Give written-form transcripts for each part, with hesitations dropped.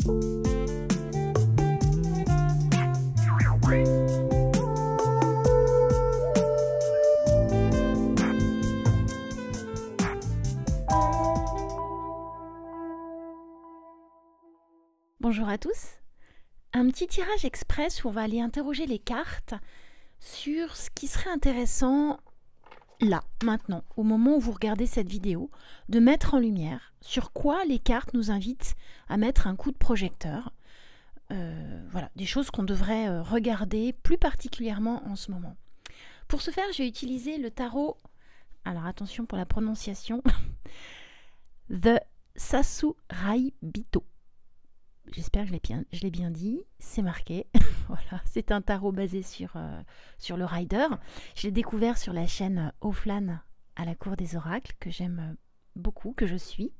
Bonjour à tous, un petit tirage express où on va aller interroger les cartes sur ce qui serait intéressant là, maintenant, au moment où vous regardez cette vidéo, de mettre en lumière sur quoi les cartes nous invitent à mettre un coup de projecteur. Voilà, des choses qu'on devrait regarder plus particulièrement en ce moment. Pour ce faire, j'ai utilisé le tarot, alors attention pour la prononciation, The Sasuraibito. J'espère que je l'ai bien dit, c'est marqué. Voilà, c'est un tarot basé sur le Rider. Je l'ai découvert sur la chaîne Offlan à la cour des oracles, que j'aime beaucoup, que je suis.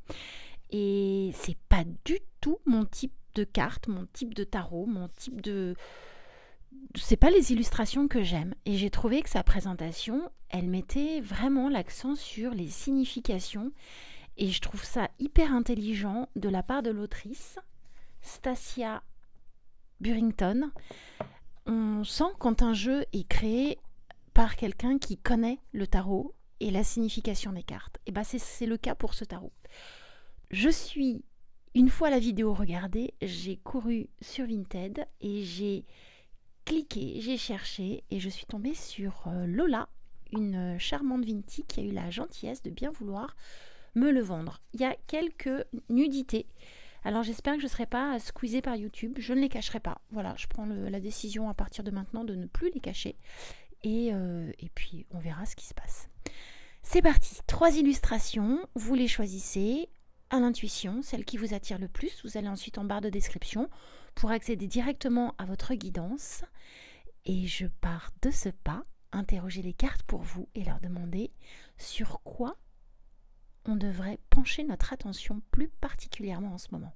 Et c'est pas du tout mon type de carte, mon type de tarot, mon type de... C'est pas les illustrations que j'aime. Et j'ai trouvé que sa présentation, elle mettait vraiment l'accent sur les significations. Et je trouve ça hyper intelligent de la part de l'autrice, Stacia Burrington. On sent quand un jeu est créé par quelqu'un qui connaît le tarot et la signification des cartes. Et bien c'est le cas pour ce tarot. Une fois la vidéo regardée, j'ai couru sur Vinted et j'ai cliqué, j'ai cherché et je suis tombée sur Lola, une charmante Vinti qui a eu la gentillesse de bien vouloir me le vendre. Il y a quelques nudités. Alors j'espère que je ne serai pas squeezée par YouTube, je ne les cacherai pas. Voilà, je prends la décision à partir de maintenant de ne plus les cacher. Et puis on verra ce qui se passe. C'est parti, 3 illustrations, vous les choisissez à l'intuition, celle qui vous attire le plus. Vous allez ensuite en barre de description pour accéder directement à votre guidance. Et je pars de ce pas, interroger les cartes pour vous et leur demander sur quoi on devrait pencher notre attention plus particulièrement en ce moment.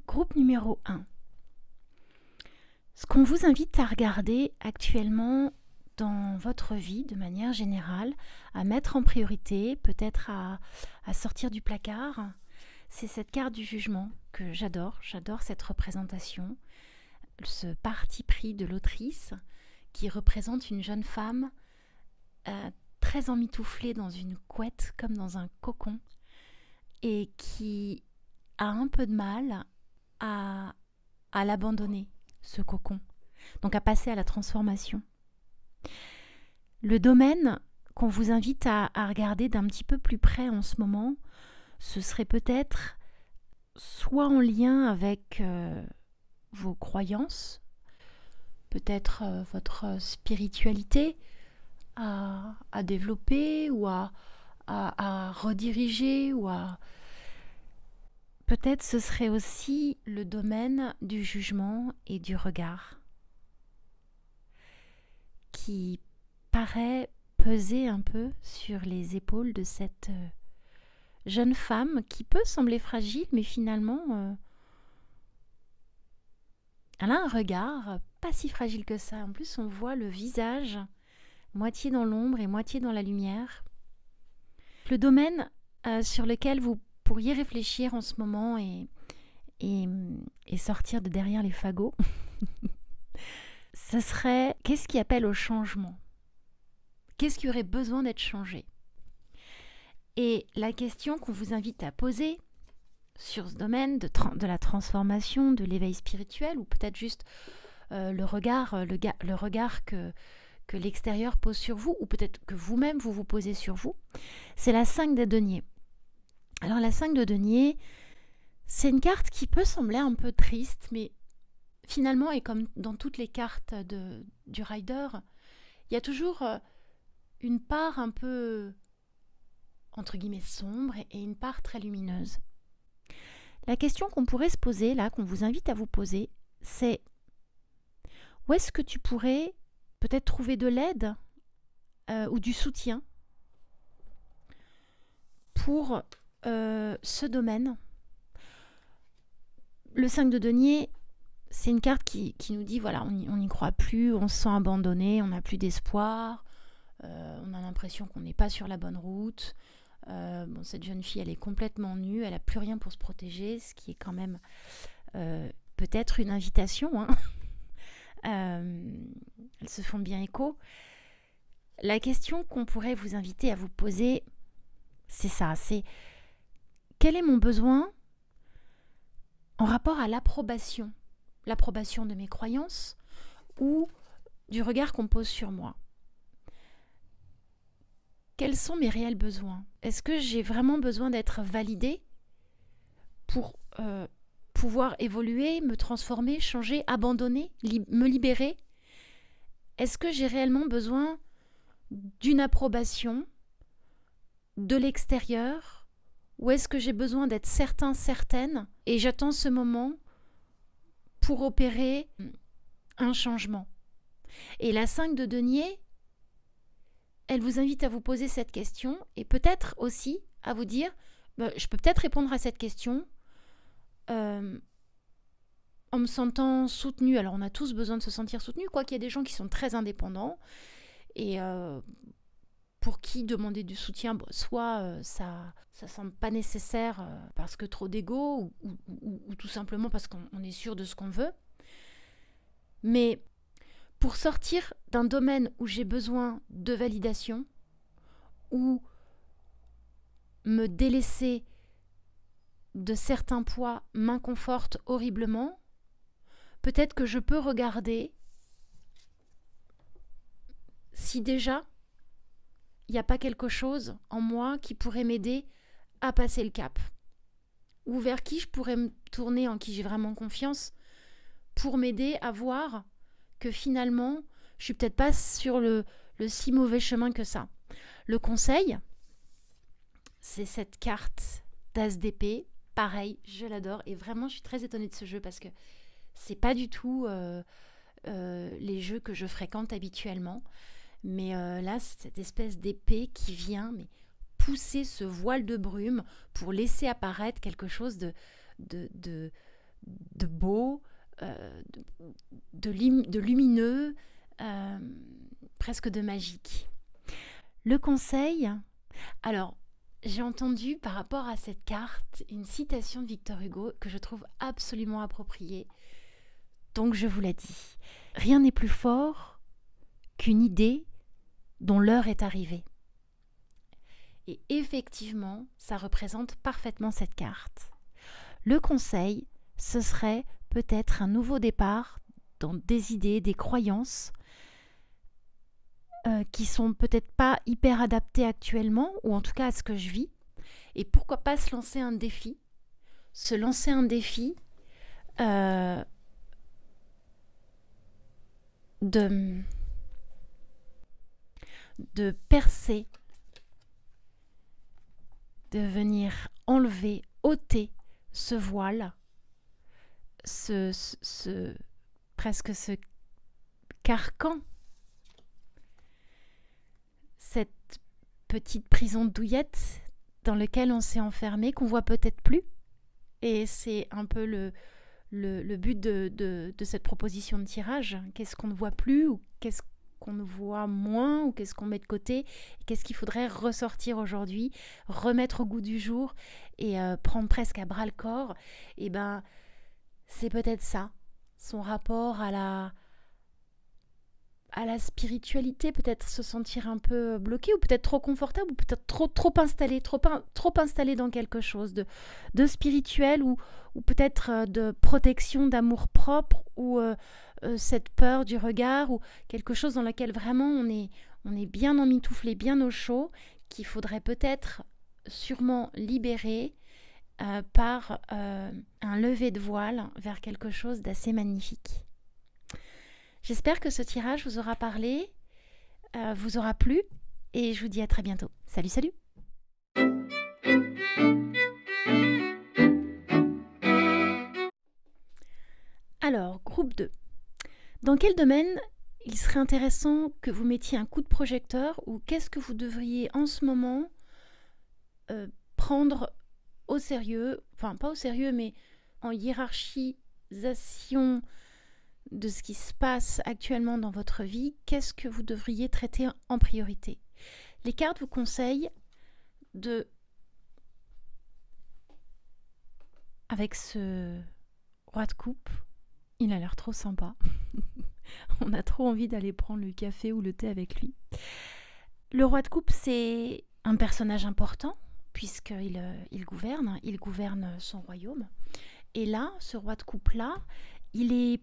Groupe numéro 1. Ce qu'on vous invite à regarder actuellement dans votre vie de manière générale, à mettre en priorité, peut-être à sortir du placard, c'est cette carte du jugement que j'adore. J'adore cette représentation, ce parti pris de l'autrice qui représente une jeune femme très emmitouflée dans une couette comme dans un cocon et qui a un peu de mal à l'abandonner, ce cocon, donc à passer à la transformation. Le domaine qu'on vous invite à regarder d'un petit peu plus près en ce moment, ce serait peut-être soit en lien avec vos croyances, peut-être votre spiritualité à développer ou à rediriger ou à... Peut-être ce serait aussi le domaine du jugement et du regard qui paraît peser un peu sur les épaules de cette jeune femme qui peut sembler fragile, mais finalement elle a un regard pas si fragile que ça. En plus, on voit le visage moitié dans l'ombre et moitié dans la lumière. Le domaine sur lequel vous pourriez réfléchir en ce moment et sortir de derrière les fagots, ce serait qu'est-ce qui appelle au changement? Qu'est-ce qui aurait besoin d'être changé? Et la question qu'on vous invite à poser sur ce domaine de la transformation, de l'éveil spirituel, ou peut-être juste le regard que l'extérieur pose sur vous, ou peut-être que vous-même vous posez sur vous, c'est la 5 de denier. Alors la 5 de denier, c'est une carte qui peut sembler un peu triste, mais finalement, et comme dans toutes les cartes du Rider, il y a toujours une part un peu, entre guillemets, sombre et une part très lumineuse. La question qu'on pourrait se poser, là, qu'on vous invite à vous poser, c'est où est-ce que tu pourrais peut-être trouver de l'aide ou du soutien pour ce domaine. Le 5 de denier, c'est une carte qui nous dit, voilà, on n'y croit plus, on se sent abandonné, on n'a plus d'espoir, on a l'impression qu'on n'est pas sur la bonne route. Cette jeune fille, elle est complètement nue, elle n'a plus rien pour se protéger, ce qui est quand même peut-être une invitation. Hein. Elles se font bien écho. La question qu'on pourrait vous inviter à vous poser, c'est ça, c'est quel est mon besoin en rapport à l'approbation de mes croyances ou du regard qu'on pose sur moi. Quels sont mes réels besoins? Est-ce que j'ai vraiment besoin d'être validée pour pouvoir évoluer, me transformer, changer, abandonner, me libérer? Est-ce que j'ai réellement besoin d'une approbation de l'extérieur? Ou est-ce que j'ai besoin d'être certaine et j'attends ce moment pour opérer un changement? Et la 5 de denier, elle vous invite à vous poser cette question et peut-être aussi à vous dire, je peux peut-être répondre à cette question en me sentant soutenue. Alors on a tous besoin de se sentir soutenu, quoiqu'il y a des gens qui sont très indépendants et pour qui demander du soutien, soit ça semble pas nécessaire parce que trop d'ego ou tout simplement parce qu'on est sûr de ce qu'on veut. Mais pour sortir d'un domaine où j'ai besoin de validation, ou me délaisser de certains poids m'inconforte horriblement, peut-être que je peux regarder si déjà il n'y a pas quelque chose en moi qui pourrait m'aider à passer le cap, ou vers qui je pourrais me tourner, en qui j'ai vraiment confiance, pour m'aider à voir que finalement, je suis peut-être pas sur le si mauvais chemin que ça. Le conseil, c'est cette carte d'As d'épée. Pareil, je l'adore et vraiment, je suis très étonnée de ce jeu parce que c'est pas du tout les jeux que je fréquente habituellement. Mais là, c'est cette espèce d'épée qui vient pousser ce voile de brume pour laisser apparaître quelque chose de beau, de lumineux, presque de magique. Le conseil, alors j'ai entendu par rapport à cette carte une citation de Victor Hugo que je trouve absolument appropriée, donc je vous la dis. Rien n'est plus fort qu'une idée dont l'heure est arrivée. Et effectivement, ça représente parfaitement cette carte. Le conseil, ce serait peut-être un nouveau départ dans des idées, des croyances qui sont peut-être pas hyper adaptées actuellement, ou en tout cas à ce que je vis. Et pourquoi pas se lancer un défi de percer, de venir enlever, ôter ce voile, presque ce carcan, cette petite prison douillette dans laquelle on s'est enfermé, qu'on voit peut-être plus. Et c'est un peu le but de cette proposition de tirage. Qu'est-ce qu'on ne voit plus, ou qu'est-ce qu'on ne voit moins, ou qu'est-ce qu'on met de côté, qu'est-ce qu'il faudrait ressortir aujourd'hui, remettre au goût du jour et prendre presque à bras le corps. Et ben, c'est peut-être ça, son rapport à la spiritualité, peut-être se sentir un peu bloqué, ou peut-être trop confortable, ou peut-être trop installé dans quelque chose de spirituel, ou peut-être de protection, d'amour propre, ou cette peur du regard, ou quelque chose dans lequel vraiment on est bien emmitouflé, bien au chaud, qu'il faudrait peut-être sûrement libérer par un lever de voile vers quelque chose d'assez magnifique. J'espère que ce tirage vous aura parlé, vous aura plu, et je vous dis à très bientôt. Salut, salut! Alors, groupe 2. Dans quel domaine il serait intéressant que vous mettiez un coup de projecteur, ou qu'est-ce que vous devriez en ce moment prendre au sérieux, enfin pas au sérieux, mais en hiérarchisation de ce qui se passe actuellement dans votre vie, qu'est-ce que vous devriez traiter en priorité? Les cartes vous conseillent de, avec ce roi de coupe, il a l'air trop sympa. On a trop envie d'aller prendre le café ou le thé avec lui. Le roi de coupe, c'est un personnage important, puisqu'il gouverne son royaume. Et là, ce roi de coupe-là, il est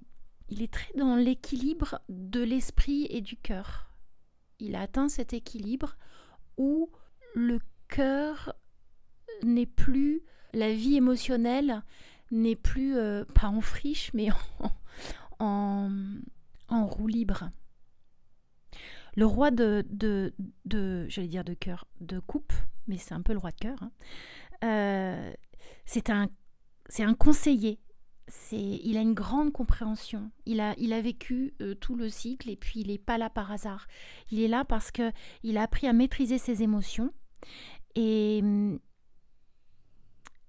très dans l'équilibre de l'esprit et du cœur. Il a atteint cet équilibre où le cœur n'est plus, la vie émotionnelle n'est plus, pas en friche, mais en roue libre. Le roi j'allais dire de cœur, de coupe, mais c'est un peu le roi de cœur, hein. C'est un conseiller. Il a une grande compréhension. Il a vécu tout le cycle et puis il n'est pas là par hasard. Il est là parce qu'il a appris à maîtriser ses émotions. Et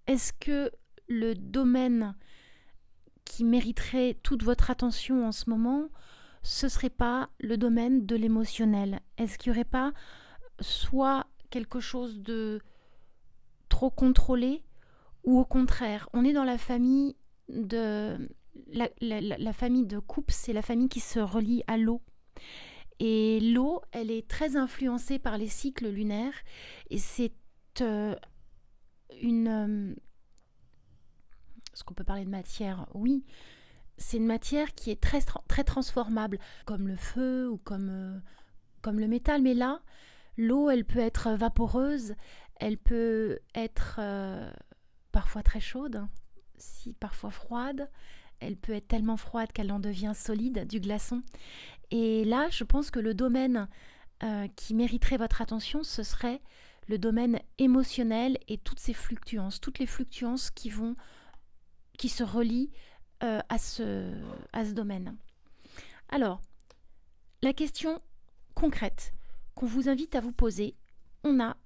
est-ce que le domaine qui mériterait toute votre attention en ce moment, ce ne serait pas le domaine de l'émotionnel? Est-ce qu'il n'y aurait pas soit quelque chose de trop contrôlé, ou au contraire, on est dans la famille de... La famille de coupe, c'est la famille qui se relie à l'eau. Et l'eau, elle est très influencée par les cycles lunaires. Et c'est est-ce qu'on peut parler de matière? Oui, c'est une matière qui est très, très transformable, comme le feu ou comme le métal. Mais là, l'eau, elle peut être vaporeuse, elle peut être parfois très chaude, si parfois froide. Elle peut être tellement froide qu'elle en devient solide, du glaçon. Et là, je pense que le domaine qui mériterait votre attention, ce serait le domaine émotionnel et toutes les fluctuances qui se relient à ce domaine. Alors, la question concrète qu'on vous invite à vous poser, on a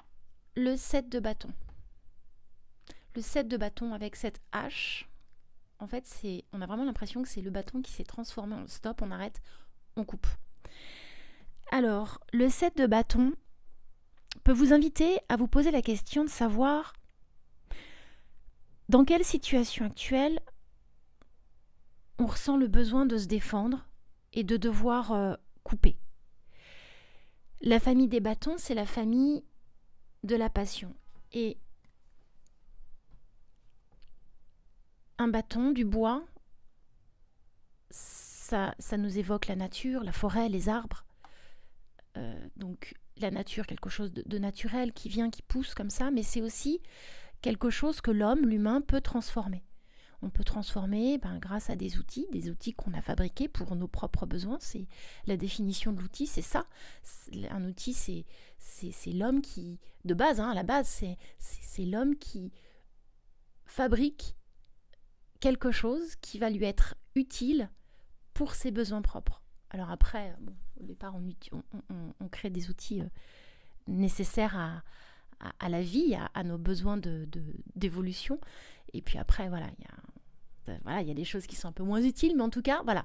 le 7 de bâton. Le 7 de bâton avec cette hache, en fait, on a vraiment l'impression que c'est le bâton qui s'est transformé en stop, on arrête, on coupe. Alors, le 7 de bâton peut vous inviter à vous poser la question de savoir dans quelle situation actuelle on ressent le besoin de se défendre et de devoir couper. La famille des bâtons, c'est la famille de la passion. Et un bâton, du bois, ça nous évoque la nature, la forêt, les arbres. Donc la nature, quelque chose de naturel qui vient, qui pousse comme ça, mais c'est aussi quelque chose que l'humain peut transformer. On peut transformer grâce à des outils qu'on a fabriqués pour nos propres besoins. C'est la définition de l'outil, c'est ça. Un outil, c'est l'homme qui, de base, à la base, c'est l'homme qui fabrique quelque chose qui va lui être pour ses besoins propres. Alors après, au départ, on crée des outils nécessaires à la vie, à nos besoins d'évolution. Et puis après, voilà, il y a des choses qui sont un peu moins utiles, mais en tout cas, voilà.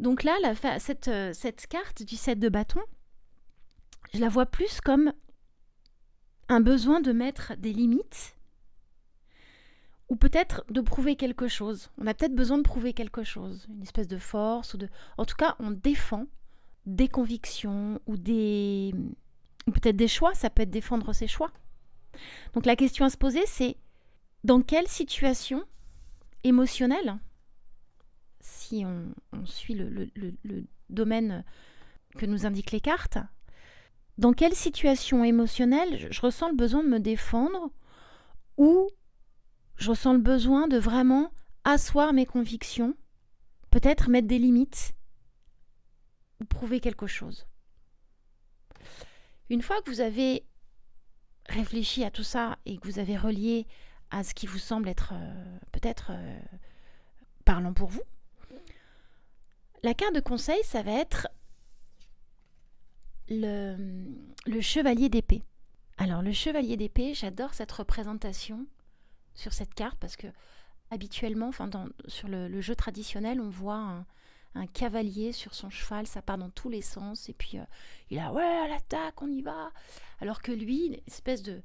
Donc là, cette carte du 7 de bâton, je la vois plus comme un besoin de mettre des limites ou peut-être de prouver quelque chose. On a peut-être besoin de prouver quelque chose, une espèce de force. En tout cas, on défend des convictions ou peut-être des choix. Ça peut être défendre ses choix. Donc la question à se poser, c'est dans quelle situation émotionnelle, si on suit le domaine que nous indiquent les cartes, dans quelle situation émotionnelle je ressens le besoin de me défendre ou je ressens le besoin de vraiment asseoir mes convictions, peut-être mettre des limites ou prouver quelque chose. Une fois que vous avez réfléchi à tout ça et que vous avez relié à ce qui vous semble être peut-être parlant pour vous, la carte de conseil, ça va être le chevalier d'épée. Alors le chevalier d'épée, j'adore cette représentation sur cette carte, parce que habituellement, sur le jeu traditionnel, on voit un cavalier sur son cheval, ça part dans tous les sens, et puis il a ouais, à l'attaque, on y va. Alors que lui, une espèce de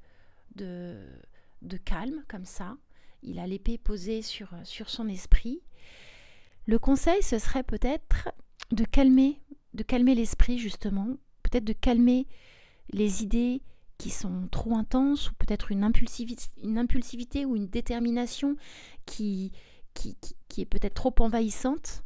calme comme ça, il a l'épée posée sur son esprit. Le conseil, ce serait peut-être de calmer l'esprit justement, peut-être de calmer les idées qui sont trop intenses, ou peut-être une impulsivité ou une détermination qui est peut-être trop envahissante.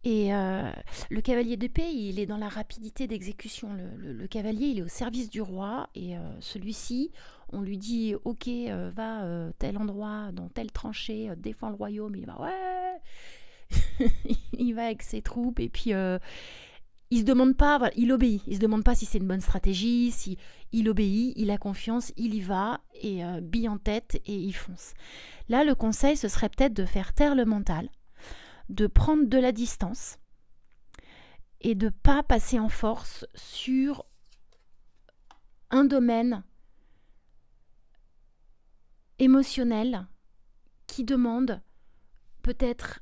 Et le cavalier d'épée, il est dans la rapidité d'exécution. Le cavalier, il est au service du roi, et celui-ci, on lui dit « Ok, va tel endroit, dans telle tranchée, défends le royaume », il va « Ouais !» il va avec ses troupes, et puis il se demande pas, voilà, il obéit. Il se demande pas si c'est une bonne stratégie, si il obéit, il a confiance, il y va, et bille en tête, et il fonce. Là, le conseil, ce serait peut-être de faire taire le mental, de prendre de la distance et de ne pas passer en force sur un domaine émotionnel qui demande peut-être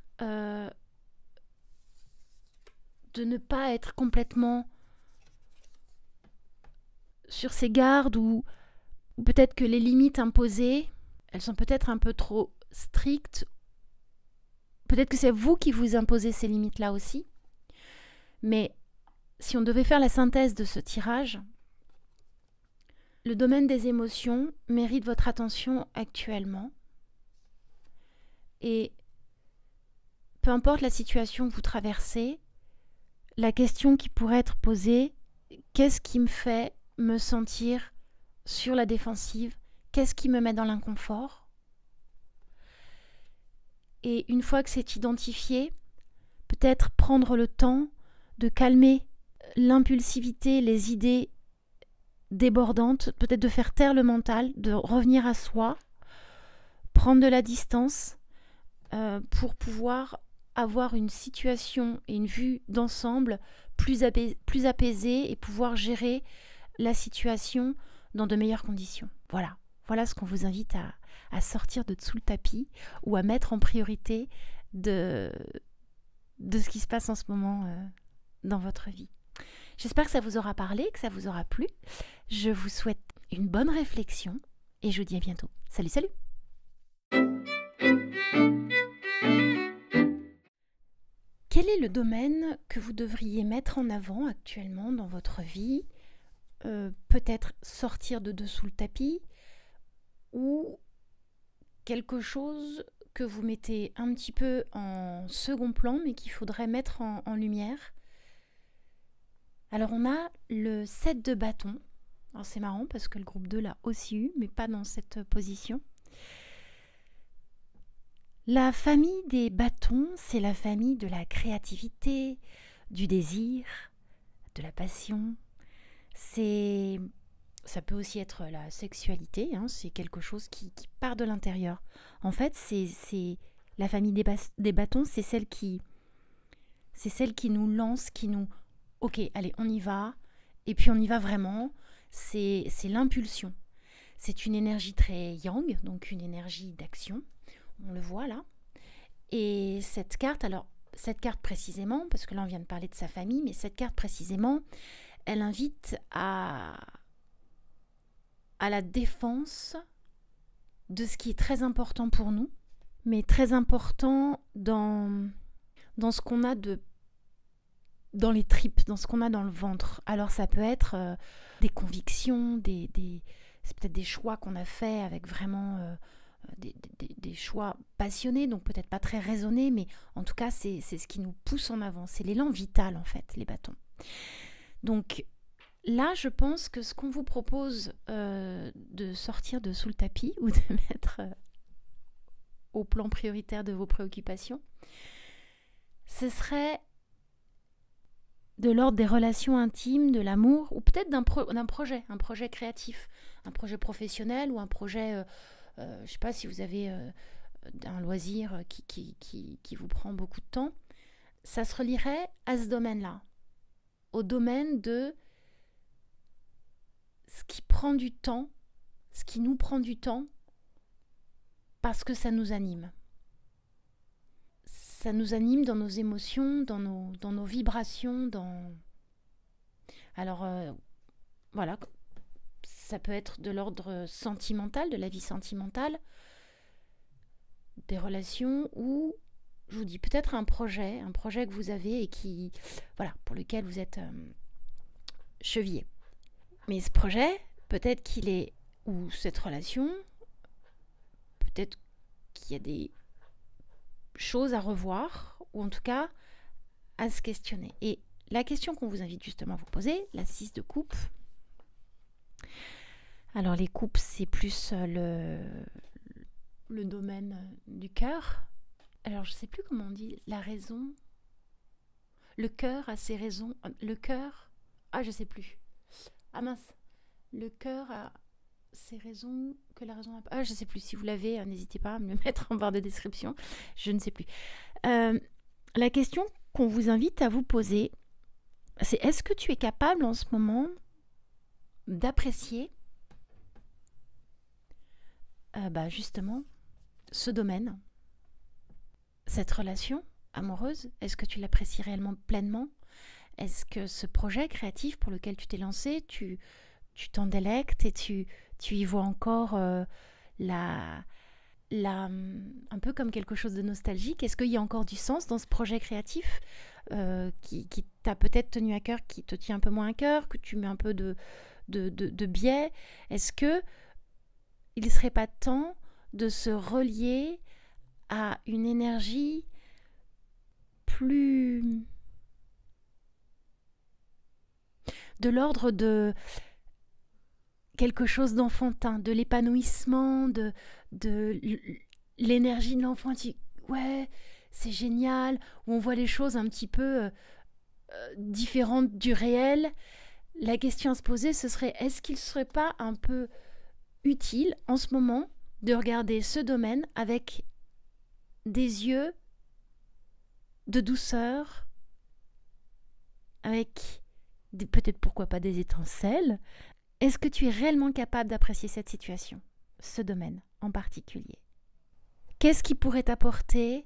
de ne pas être complètement sur ses gardes, ou peut-être que les limites imposées, elles sont peut-être un peu trop strictes. Peut-être que c'est vous qui vous imposez ces limites-là aussi. Mais si on devait faire la synthèse de ce tirage, le domaine des émotions mérite votre attention actuellement. Et peu importe la situation que vous traversez, la question qui pourrait être posée, qu'est-ce qui me fait me sentir sur la défensive? Qu'est-ce qui me met dans l'inconfort? Et une fois que c'est identifié, peut-être prendre le temps de calmer l'impulsivité, les idées débordantes, peut-être de faire taire le mental, de revenir à soi, prendre de la distance pour pouvoir avoir une situation et une vue d'ensemble plus apaisée, et pouvoir gérer la situation dans de meilleures conditions. Voilà ce qu'on vous invite à sortir de dessous le tapis, ou à mettre en priorité de ce qui se passe en ce moment dans votre vie. J'espère que ça vous aura parlé, que ça vous aura plu. Je vous souhaite une bonne réflexion, et je vous dis à bientôt. Salut, salut! Quel est le domaine que vous devriez mettre en avant actuellement dans votre vie? Peut-être sortir de dessous le tapis, ou quelque chose que vous mettez un petit peu en second plan, mais qu'il faudrait mettre en lumière. Alors on a le 7 de bâton. Alors c'est marrant parce que le groupe 2 l'a aussi eu, mais pas dans cette position. La famille des bâtons, c'est la famille de la créativité, du désir, de la passion. Ça peut aussi être la sexualité, c'est quelque chose qui part de l'intérieur. En fait, c'est la famille des bâtons, c'est celle qui nous lance, qui nous... Ok, allez, on y va, et puis on y va vraiment. C'est l'impulsion. C'est une énergie très yang, donc une énergie d'action. On le voit là. Et cette carte précisément, parce que là on vient de parler de sa famille, mais cette carte précisément, elle invite à la défense de ce qui est très important pour nous, mais très important dans ce qu'on a dans les tripes, dans ce qu'on a dans le ventre. Alors ça peut être des convictions, c'est peut-être des choix qu'on a faits avec vraiment des choix passionnés, donc peut-être pas très raisonnés, mais en tout cas c'est ce qui nous pousse en avant. C'est l'élan vital en fait, les bâtons. Donc là, je pense que ce qu'on vous propose de sortir de sous le tapis, ou de mettre au plan prioritaire de vos préoccupations, ce serait de l'ordre des relations intimes, de l'amour, ou peut-être d'un projet, un projet créatif, un projet professionnel, ou un projet, je ne sais pas si vous avez un loisir qui vous prend beaucoup de temps. Ça se relierait à ce domaine-là, au domaine de ce qui prend du temps, ce qui nous prend du temps, parce que ça nous anime. Ça nous anime dans nos émotions, dans nos vibrations, Alors, voilà, ça peut être de l'ordre sentimental, de la vie sentimentale, des relations, ou, je vous dis, peut-être un projet que vous avez et qui, voilà, pour lequel vous êtes chevillé. Mais ce projet, peut-être qu'il est, ou cette relation, peut-être qu'il y a des choses à revoir, ou en tout cas à se questionner. Et la question qu'on vous invite justement à vous poser, la 6 de coupe. Alors les coupes, c'est plus le domaine du cœur. Alors je ne sais plus comment on dit, la raison. Le cœur a ses raisons. Le cœur, je ne sais plus. Ah mince, le cœur a ses raisons que la raison n'a pas. Je ne sais plus, si vous l'avez, n'hésitez pas à me le mettre en barre de description. Je ne sais plus. La question qu'on vous invite à vous poser, c'est est-ce que tu es capable en ce moment d'apprécier justement ce domaine, cette relation amoureuse? Est-ce que tu l'apprécies réellement pleinement? Est-ce que ce projet créatif pour lequel tu t'es lancé, tu t'en délectes et tu y vois encore un peu comme quelque chose de nostalgique? Est-ce qu'il y a encore du sens dans ce projet créatif qui t'a peut-être tenu à cœur, qui te tient un peu moins à cœur, que tu mets un peu de biais? Est-ce que il ne serait pas temps de se relier à une énergie plus de l'ordre de quelque chose d'enfantin, de l'épanouissement, de l'énergie de l'enfant? Ouais, c'est génial, où on voit les choses un petit peu différentes du réel. La question à se poser, ce serait, est-ce qu'il ne serait pas un peu utile en ce moment de regarder ce domaine avec des yeux de douceur, avec peut-être pourquoi pas des étincelles? Est-ce que tu es réellement capable d'apprécier cette situation, ce domaine en particulier? Qu'est-ce qui pourrait t'apporter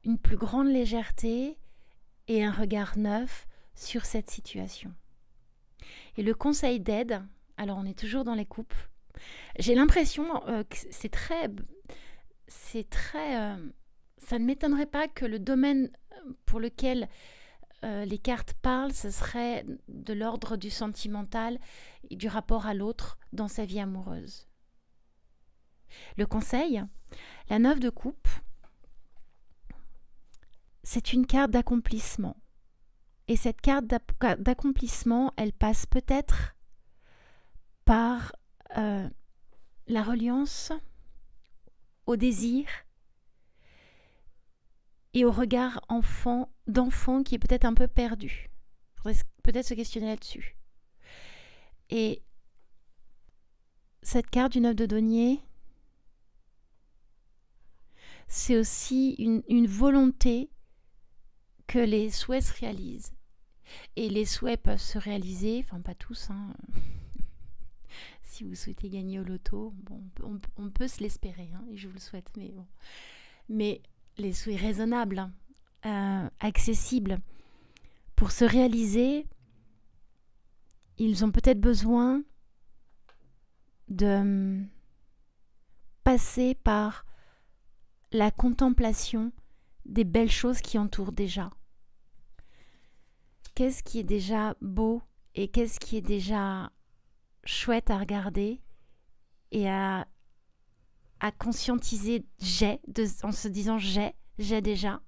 une plus grande légèreté et un regard neuf sur cette situation? Et le conseil d'aide, alors on est toujours dans les coupes, j'ai l'impression que c'est très ça ne m'étonnerait pas que le domaine pour lequel les cartes parlent, ce serait de l'ordre du sentimental et du rapport à l'autre dans sa vie amoureuse. Le conseil, la 9 de coupe, c'est une carte d'accomplissement. Et cette carte d'accomplissement, elle passe peut-être par la reliance au désir et au regard d'enfant qui est peut-être un peu perdu. Il faudrait peut-être se questionner là-dessus. Et cette carte du 9 de denier, c'est aussi une volonté que les souhaits se réalisent. Et les souhaits peuvent se réaliser, enfin pas tous, si vous souhaitez gagner au loto, bon, on peut se l'espérer, et je vous le souhaite, mais bon. Mais les souhaits raisonnables, accessibles, pour se réaliser, ils ont peut-être besoin de passer par la contemplation des belles choses qui entourent déjà. Qu'est-ce qui est déjà beau et qu'est-ce qui est déjà chouette à regarder et à conscientiser en se disant j'ai déjà,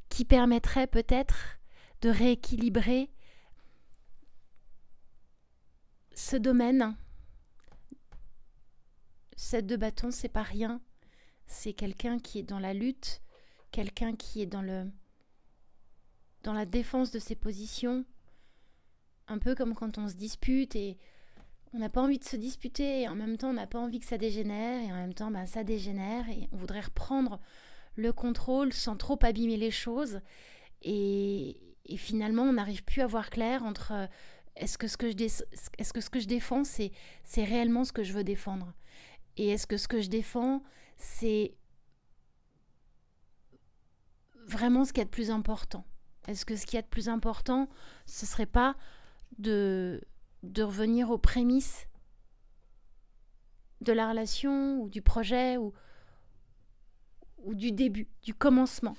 qui permettrait peut-être de rééquilibrer ce domaine. 7 de bâton, c'est pas rien. C'est quelqu'un qui est dans la lutte, quelqu'un qui est dans la défense de ses positions, un peu comme quand on se dispute et on n'a pas envie de se disputer et en même temps on n'a pas envie que ça dégénère et en même temps ça dégénère et on voudrait reprendre le contrôle sans trop abîmer les choses et finalement on n'arrive plus à voir clair entre est-ce que ce que je défends c'est réellement ce que je veux défendre et est-ce que ce que je défends c'est vraiment ce qu'il y a de plus important. Est-ce que ce qu'il y a de plus important, ce serait pas de revenir aux prémices de la relation ou du projet ou du début, du commencement,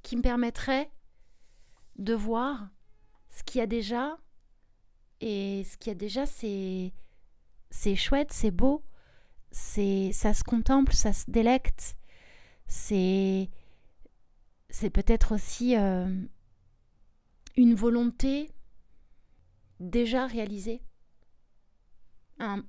qui me permettrait de voir ce qu'il y a déjà. Et ce qu'il y a déjà, c'est chouette, c'est beau, ça se contemple, ça se délecte. C'est peut-être aussi une volonté déjà réalisée. Un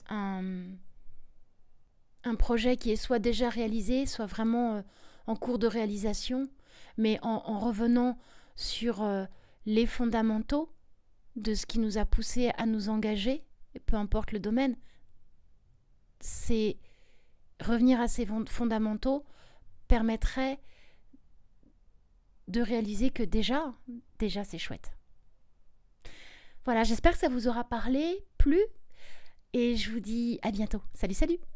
projet qui est soit déjà réalisé, soit vraiment en cours de réalisation, mais en revenant sur les fondamentaux de ce qui nous a poussé à nous engager, et peu importe le domaine. C'est revenir à ces fondamentaux permettrait de réaliser que déjà c'est chouette. Voilà, j'espère que ça vous aura plu, et je vous dis à bientôt. Salut, salut!